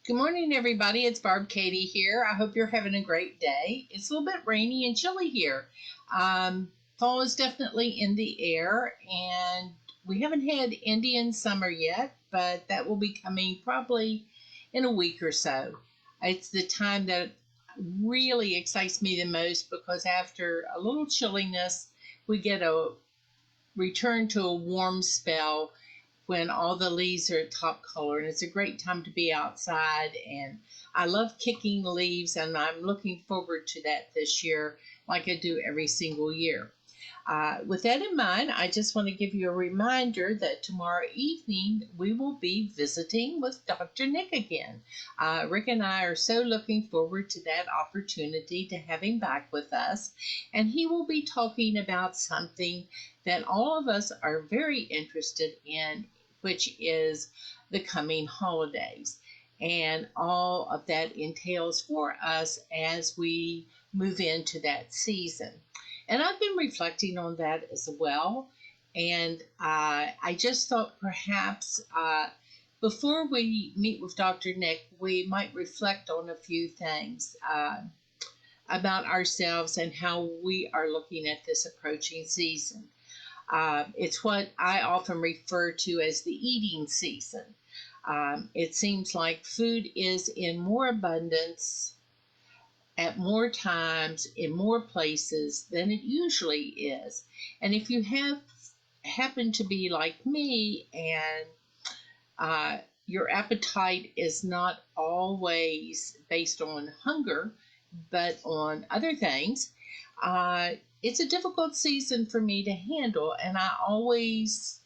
Good morning, everybody. It's Barb Katie here. I hope you're having a great day. It's a little bit rainy and chilly here. Fall is definitely in the air, and we haven't had Indian summer yet, but that will be coming probably in a week or so. It's the time that really excites me the most because after a little chilliness, we get a return to a warm spell when all the leaves are at top color, and it's a great time to be outside. And I love kicking leaves, and I'm looking forward to that this year like I do every single year. With that in mind, I just want to give you a reminder that tomorrow evening we will be visiting with Dr. Nick again. Rick and I are so looking forward to that opportunity to have him back with us, and he will be talking about something that all of us are very interested in, which is the coming holidays and all of that entails for us as we move into that season. And I've been reflecting on that as well. And I just thought perhaps before we meet with Dr. Nick, we might reflect on a few things about ourselves and how we are looking at this approaching season. It's what I often refer to as the eating season. It seems like food is in more abundance at more times in more places than it usually is. And if you have happen to be like me and your appetite is not always based on hunger, but on other things, it's a difficult season for me to handle, and I always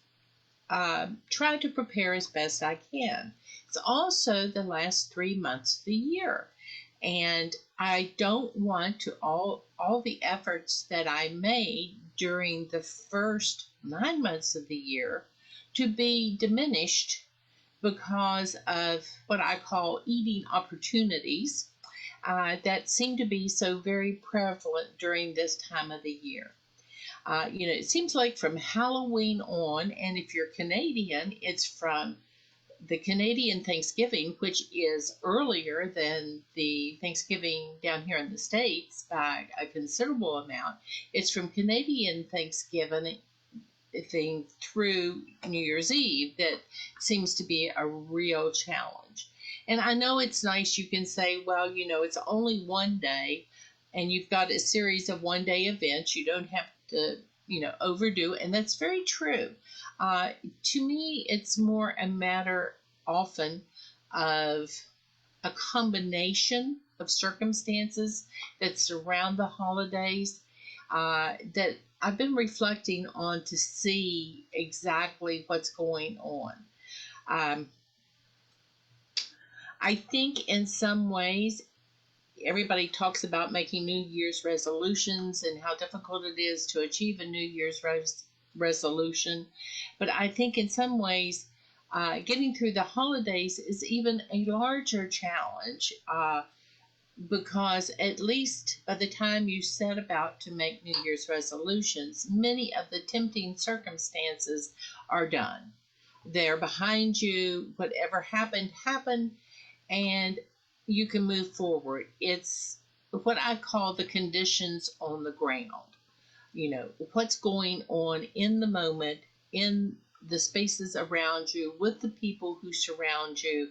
try to prepare as best I can. It's also the last 3 months of the year, and I don't want to all the efforts that I made during the first 9 months of the year to be diminished because of what I call eating opportunities that seem to be so very prevalent during this time of the year. It seems like from Halloween on, and if you're Canadian, it's from the Canadian Thanksgiving, which is earlier than the Thanksgiving down here in the States by a considerable amount. It's from Canadian Thanksgiving thing through New Year's Eve that seems to be a real challenge. And I know it's nice, you can say, well, it's only one day and you've got a series of one-day events. You don't have to, overdo, and that's very true. To me, it's more a matter often of a combination of circumstances that surround the holidays that I've been reflecting on to see exactly what's going on. I think in some ways, everybody talks about making New Year's resolutions and how difficult it is to achieve a New Year's resolution. But I think in some ways, getting through the holidays is even a larger challenge because at least by the time you set about to make New Year's resolutions, many of the tempting circumstances are done. They're behind you. Whatever happened, happened, and you can move forward. It's what I call the conditions on the ground. What's going on in the moment, in the spaces around you, with the people who surround you.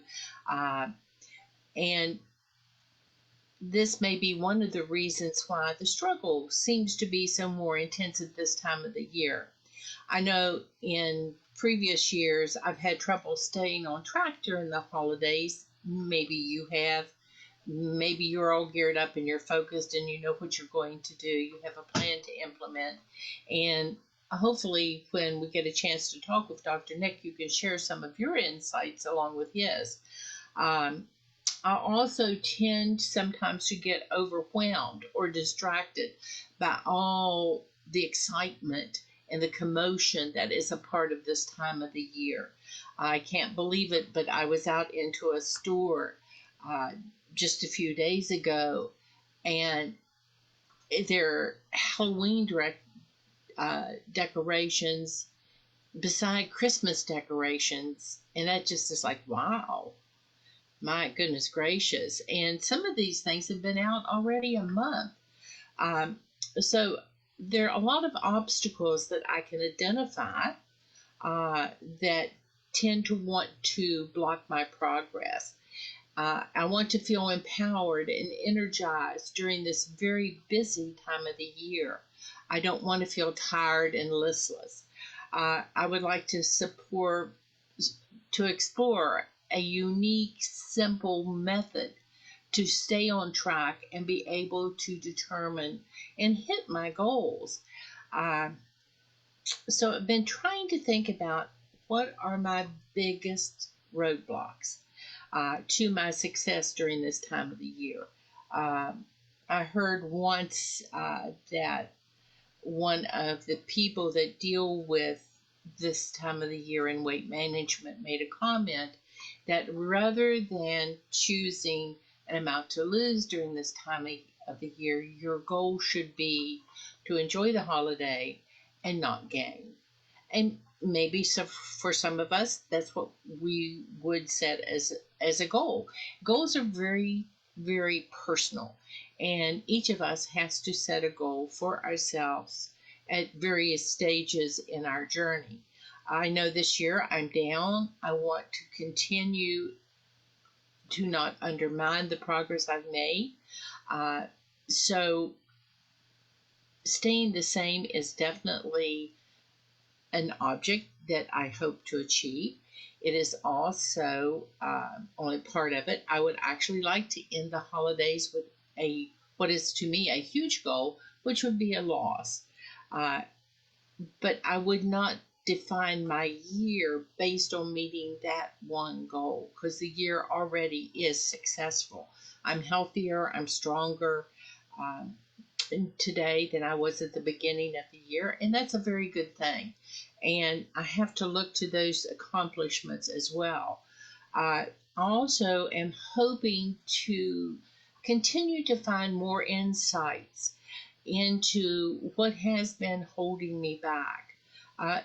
And this may be one of the reasons why the struggle seems to be so more intense at this time of the year. I know in previous years I've had trouble staying on track during the holidays. Maybe you have. Maybe you're all geared up and you're focused and you know what you're going to do. You have a plan to implement. And hopefully when we get a chance to talk with Dr. Nick, you can share some of your insights along with his. I also tend sometimes to get overwhelmed or distracted by all the excitement and the commotion that is a part of this time of the year. I can't believe it, but I was out into a store just a few days ago, and there are Halloween decorations beside Christmas decorations, and that just is like, wow. My goodness gracious. And some of these things have been out already a month. Um, so there are a lot of obstacles that I can identify uh, that tend to want to block my progress. I want to feel empowered and energized during this very busy time of the year. I don't want to feel tired and listless. I would like to explore a unique, simple method to stay on track and be able to determine and hit my goals. Uh, so I've been trying to think about what are my biggest roadblocks to my success during this time of the year. Um, I heard once that one of the people that deal with this time of the year in weight management made a comment that rather than choosing an amount to lose during this time of the year, your goal should be to enjoy the holiday and not gain. And maybe so for some of us, that's what we would set as a goal. Goals are very, very personal, and each of us has to set a goal for ourselves at various stages in our journey. I know this year I'm down. I want to continue to not undermine the progress I've made. Uh, so staying the same is definitely an object that I hope to achieve. It is also only part of it. I would actually like to end the holidays with a what is to me a huge goal, which would be a loss. Uh, but I would not define my year based on meeting that one goal because the year already is successful. I'm healthier, I'm stronger um, today than I was at the beginning of the year, and that's a very good thing. And I have to look to those accomplishments as well. I also am hoping to continue to find more insights into what has been holding me back.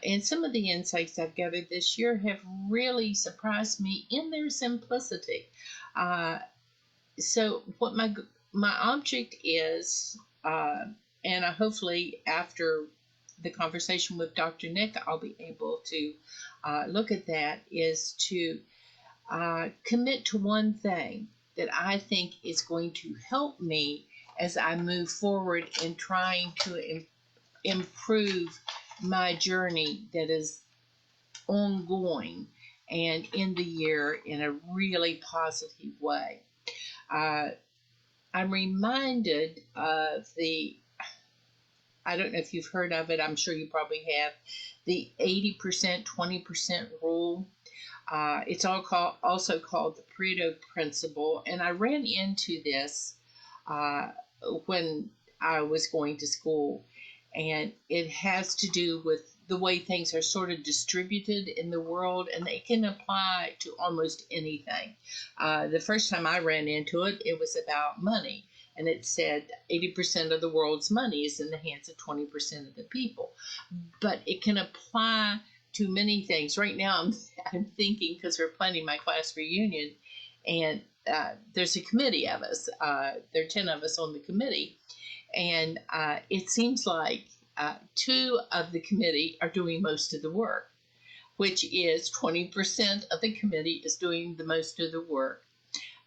And some of the insights I've gathered this year have really surprised me in their simplicity. Uh, so, what my object is, uh, and hopefully after the conversation with Dr. Nick, I'll be able to look at that, is to commit to one thing that I think is going to help me as I move forward in trying to improve my journey that is ongoing and in the year in a really positive way. Uh, I'm reminded of I don't know if you've heard of it, I'm sure you probably have, the 80%, 20% rule. It's also called the Pareto principle, and I ran into this uh, when I was going to school, and it has to do with the way things are sort of distributed in the world, and they can apply to almost anything. The first time I ran into it, it was about money, and it said 80% of the world's money is in the hands of 20% of the people, but it can apply to many things. Right now, I'm thinking because we're planning my class reunion, and there's a committee of us. There are 10 of us on the committee, and it seems like two of the committee are doing most of the work, which is 20% of the committee is doing the most of the work,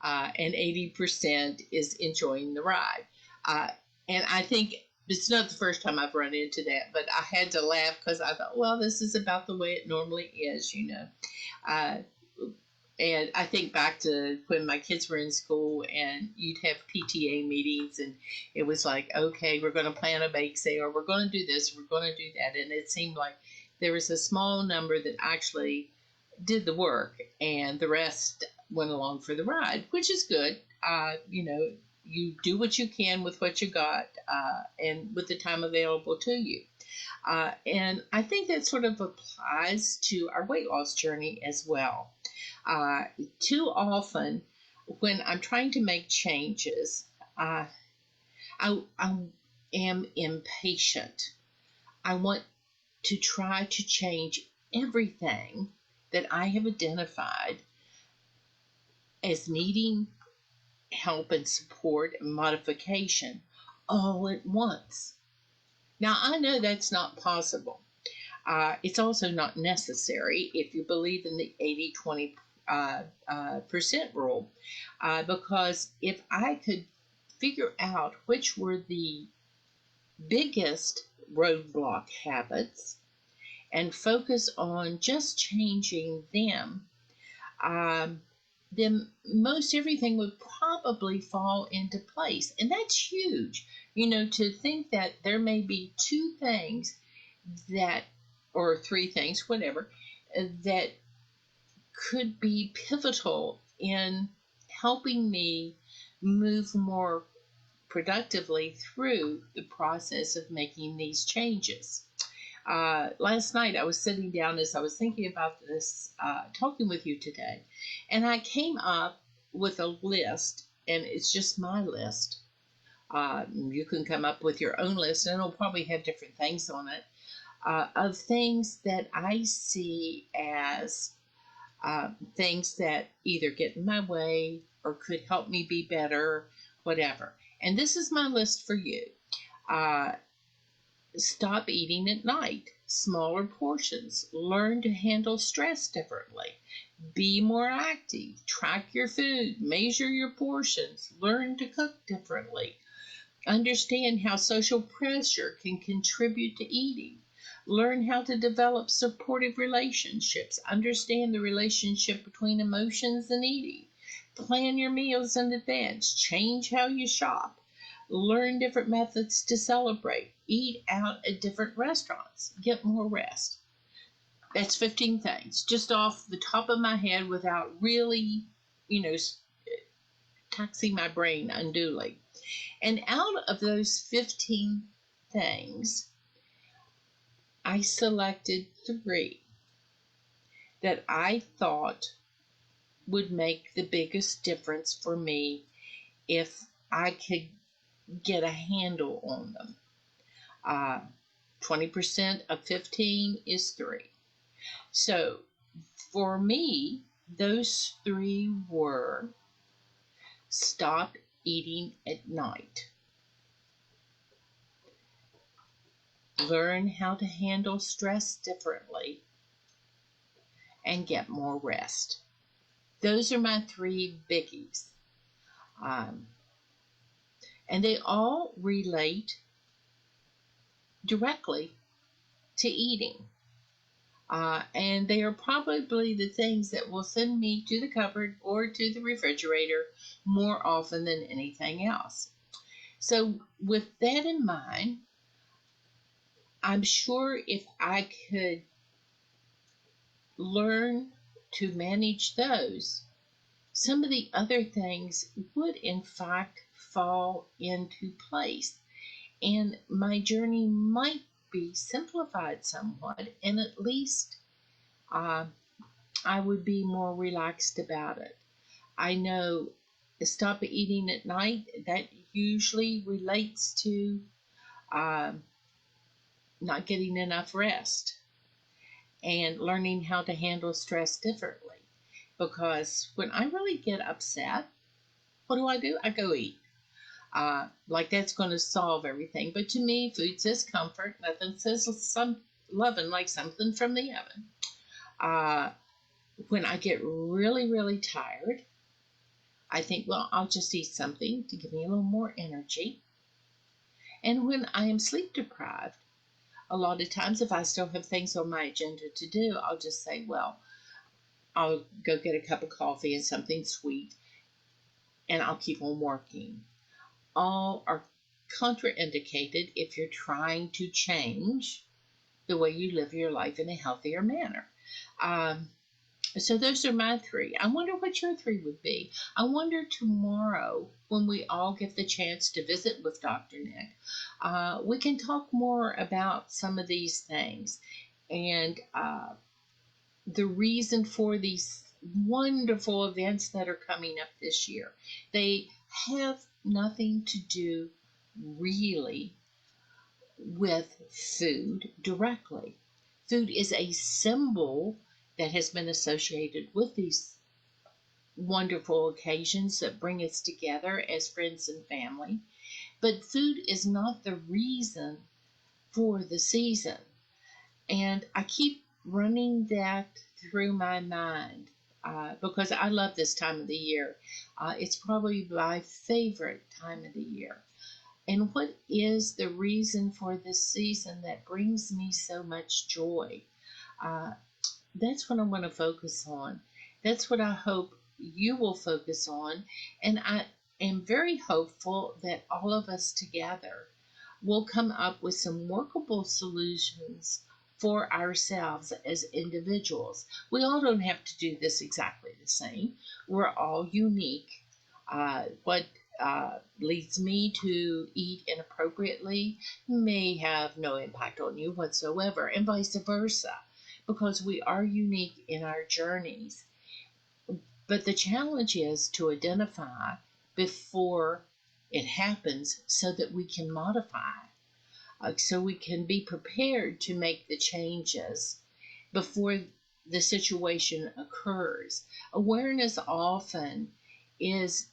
and 80% is enjoying the ride. Uh, and I think it's not the first time I've run into that, but I had to laugh because I thought, well, this is about the way it normally is, you know. Uh, and I think back to when my kids were in school and you'd have PTA meetings, and it was like, okay, we're going to plan a bake sale, we're going to do this, we're going to do that. And it seemed like there was a small number that actually did the work, and the rest went along for the ride, which is good. You know, you do what you can with what you got and with the time available to you. And I think that sort of applies to our weight loss journey as well. Uh, Too often, when I'm trying to make changes, I am impatient. I want to try to change everything that I have identified as needing help and support and modification all at once. Now, I know that's not possible. It's also not necessary if you believe in the 80-20 percent rule, because if I could figure out which were the biggest roadblock habits and focus on just changing them, then most everything would probably fall into place. And that's huge. To think that there may be two things that, or three things, whatever, that could be pivotal in helping me move more productively through the process of making these changes. Last night I was sitting down as I was thinking about this, talking with you today, and I came up with a list, and it's just my list. You can come up with your own list, and it'll probably have different things on it, of things that I see as things that either get in my way or could help me be better, whatever. And this is my list for you. Stop eating at night, smaller portions, learn to handle stress differently, be more active, track your food, measure your portions, learn to cook differently, understand how social pressure can contribute to eating, learn how to develop supportive relationships, understand the relationship between emotions and eating, plan your meals in advance, change how you shop, learn different methods to celebrate, eat out at different restaurants, get more rest. That's 15 things, just off the top of my head without really, taxing my brain unduly. And out of those 15 things, I selected 3 that I thought would make the biggest difference for me if I could get a handle on them. 20% of 15 is 3. So for me, those 3 were: stop eating at night, learn how to handle stress differently, and get more rest. Those are my 3 biggies. And they all relate directly to eating. And they are probably the things that will send me to the cupboard or to the refrigerator more often than anything else. So with that in mind, I'm sure if I could learn to manage those, some of the other things would in fact fall into place, and my journey might be simplified somewhat, and at least I would be more relaxed about it. I know stop eating at night, that usually relates to not getting enough rest and learning how to handle stress differently. Because when I really get upset, what do? I go eat. Like that's going to solve everything. But to me, food says comfort. Nothing says some loving like something from the oven. When I get really, really tired, I think, well, I'll just eat something to give me a little more energy. And when I am sleep deprived, a lot of times if I still have things on my agenda to do, I'll just say, well, I'll go get a cup of coffee and something sweet, and I'll keep on working. All are contraindicated if you're trying to change the way you live your life in a healthier manner. So those are my 3. I wonder what your 3 would be. I wonder tomorrow, when we all get the chance to visit with Dr. Nick, we can talk more about some of these things and the reason for these wonderful events that are coming up this year. They have nothing to do really with food directly. Food is a symbol that has been associated with these wonderful occasions that bring us together as friends and family. But food is not the reason for the season. And I keep running that through my mind because I love this time of the year. It's probably my favorite time of the year. And what is the reason for this season that brings me so much joy? Uh, that's what I want to focus on. That's what I hope you will focus on. And I am very hopeful that all of us together will come up with some workable solutions for ourselves as individuals. We all don't have to do this exactly the same. We're all unique. What leads me to eat inappropriately may have no impact on you whatsoever, and vice versa, because we are unique in our journeys. But the challenge is to identify before it happens so that we can modify, so we can be prepared to make the changes before the situation occurs. Awareness often is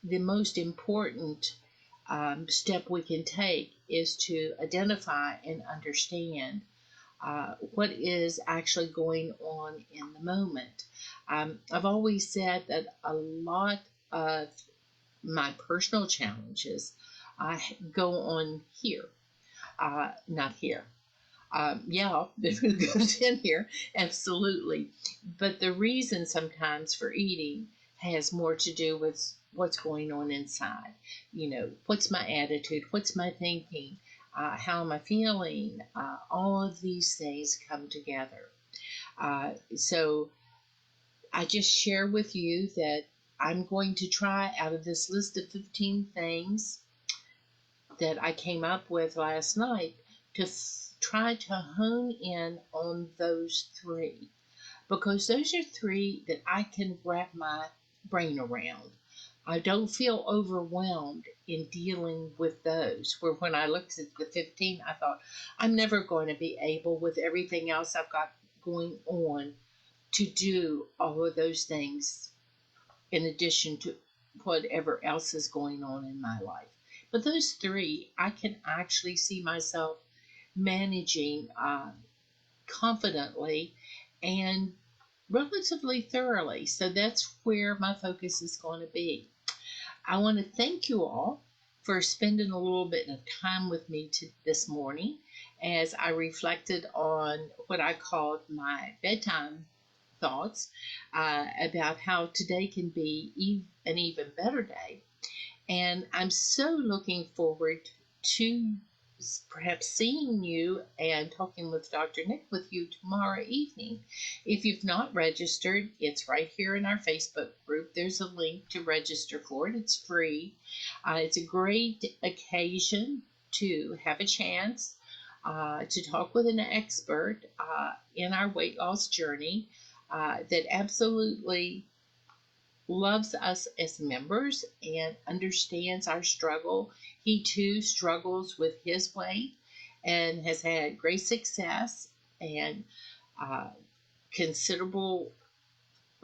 the most important step we can take, is to identify and understand what is actually going on in the moment. I've always said that a lot of my personal challenges go on here, not here. Yeah, it goes in here, absolutely. But the reason sometimes for eating has more to do with what's going on inside. What's my attitude? What's my thinking? How am I feeling? All of these things come together. So I just share with you that I'm going to try, out of this list of 15 things that I came up with last night, to try to hone in on those three, because those are three that I can wrap my brain around. I don't feel overwhelmed in dealing with those. Where when I looked at the 15, I thought, I'm never going to be able, with everything else I've got going on, to do all of those things in addition to whatever else is going on in my life. But those three, I can actually see myself managing confidently and relatively thoroughly. So that's where my focus is going to be. I want to thank you all for spending a little bit of time with me this morning as I reflected on what I called my bedtime thoughts about how today can be an even better day. And I'm so looking forward to perhaps seeing you and talking with Dr. Nick with you tomorrow evening. If you've not registered, it's right here in our Facebook group. There's a link to register for it. It's free. It's a great occasion to have a chance to talk with an expert in our weight loss journey that absolutely loves us as members and understands our struggle. He too struggles with his weight and has had great success and considerable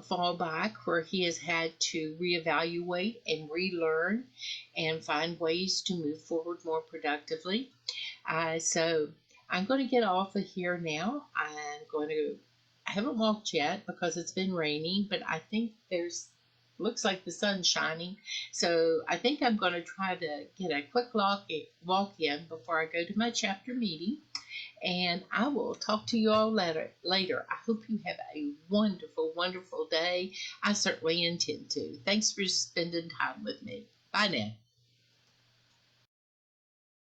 fallback, where he has had to reevaluate and relearn and find ways to move forward more productively. So I'm going to get off of here now. I haven't walked yet because it's been raining, but I think looks like the sun's shining. So I think I'm going to try to get a quick walk in before I go to my chapter meeting. And I will talk to you all later. I hope you have a wonderful, wonderful day. I certainly intend to. Thanks for spending time with me. Bye now.